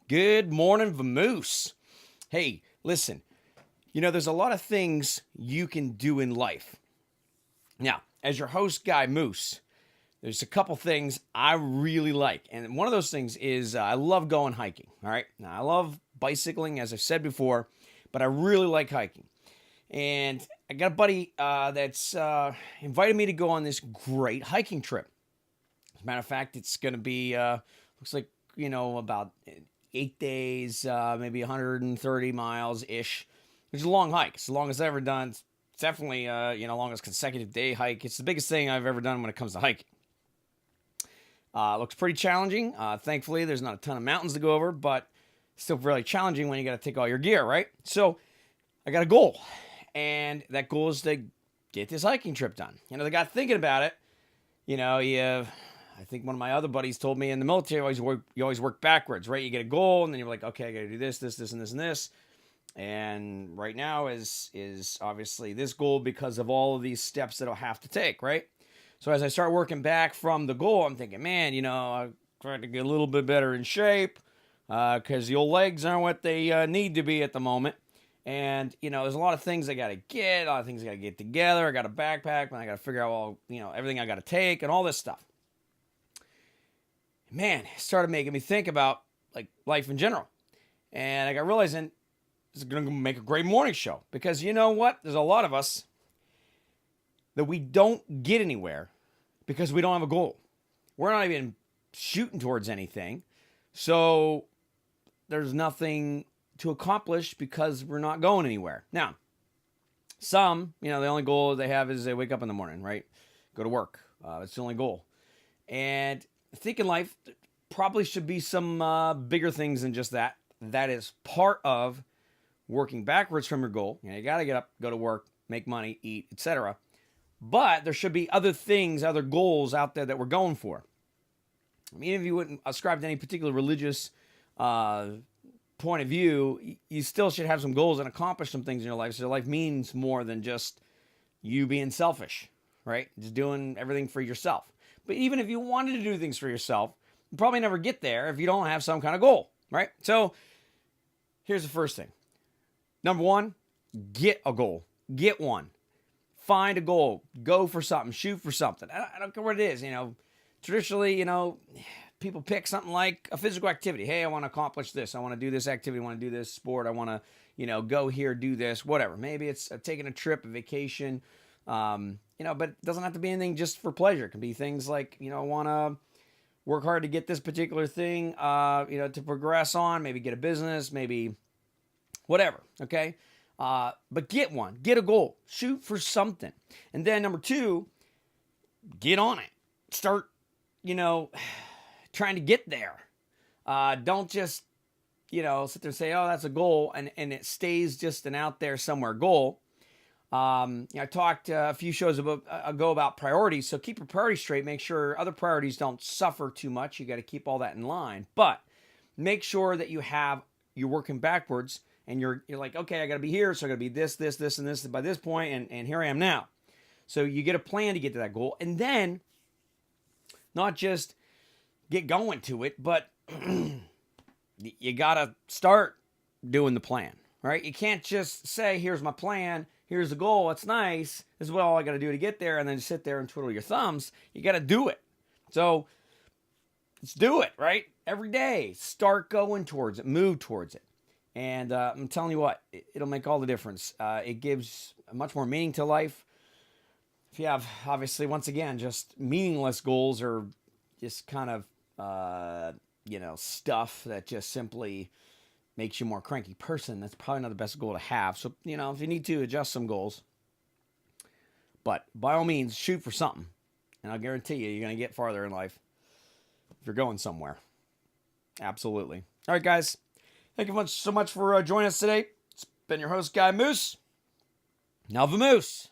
Good morning, Vamoose. Hey, listen, there's a lot of things you can do in life. Now, as your host, Guy Moose, there's a couple things I really like. And one of those things is I love going hiking. All right. Now, I love bicycling, as I've said before, but I really like hiking. And I got a buddy that's invited me to go on this great hiking trip. As a matter of fact, it's going to be, looks like, about 8 days, maybe 130 miles ish, which is a long hike. It's the longest I've ever done. It's definitely, longest consecutive day hike. It's the biggest thing I've ever done when it comes to hiking. Looks pretty challenging. Thankfully, there's not a ton of mountains to go over, but still really challenging when you got to take all your gear, right? So I got a goal, and that goal is to get this hiking trip done. They got thinking about it. I think one of my other buddies told me in the military, you always work backwards, right? You get a goal, and then you're like, okay, I got to do this, this, this, and this, and this. And right now is obviously this goal because of all of these steps that I'll have to take, right? So as I start working back from the goal, I'm thinking, man, I try to get a little bit better in shape because the old legs aren't what they need to be at the moment. And, there's a lot of things I got to get, a lot of things I got to get together. I got a backpack, and I got to figure out everything I got to take and all this stuff. Man, it started making me think about like life in general. And I got realizing this is going to make a great morning show because you know what? There's a lot of us that we don't get anywhere because we don't have a goal. We're not even shooting towards anything. So there's nothing to accomplish because we're not going anywhere. Now, some, the only goal they have is they wake up in the morning, right? Go to work. That's the only goal. And I think in life probably should be some bigger things than just that. That is part of working backwards from your goal. You got to get up, go to work, make money, eat, etc. But there should be other things, other goals out there that we're going for. I mean, if you wouldn't ascribe to any particular religious point of view, you still should have some goals and accomplish some things in your life. So your life means more than just you being selfish, right? Just doing everything for yourself. But even if you wanted to do things for yourself, you probably never get there if you don't have some kind of goal, right? So here's the first thing. Number one, get a goal. Get one. Find a goal. Go for something. Shoot for something. I don't care what it is. Traditionally, people pick something like a physical activity. Hey, I want to accomplish this. I want to do this activity. I want to do this sport. I want to, go here, do this, whatever. Maybe it's taking a trip, a vacation, but it doesn't have to be anything just for pleasure. It can be things like, I want to work hard to get this particular thing, to progress on, maybe get a business, maybe whatever. Okay. But get one, get a goal, shoot for something. And then number two, get on it. Start, trying to get there. Don't just, sit there and say, oh, that's a goal. And it stays just an out there somewhere goal. I talked a few shows ago about priorities. So keep your priorities straight. Make sure other priorities don't suffer too much. You got to keep all that in line. But make sure that you're working backwards. And you're like, okay, I got to be here. So I got to be this, this, this, and this by this point, and here I am now. So you get a plan to get to that goal. And then not just get going to it, but you got to start doing the plan, right? You can't just say, here's my plan. Here's the goal. It's nice. This is what all I got to do to get there. And then sit there and twiddle your thumbs. You got to do it. So let's do it, right? Every day, start going towards it, move towards it. And I'm telling you what, it'll make all the difference. It gives much more meaning to life. If you have, obviously, once again, just meaningless goals or just kind of, stuff that just simply makes you a more cranky person, that's probably not the best goal to have. So, if you need to, adjust some goals. But by all means, shoot for something. And I'll guarantee you're going to get farther in life if you're going somewhere. Absolutely. All right, guys. Thank you so much for joining us today. It's been your host, Guy Moose. Now, Vamoose.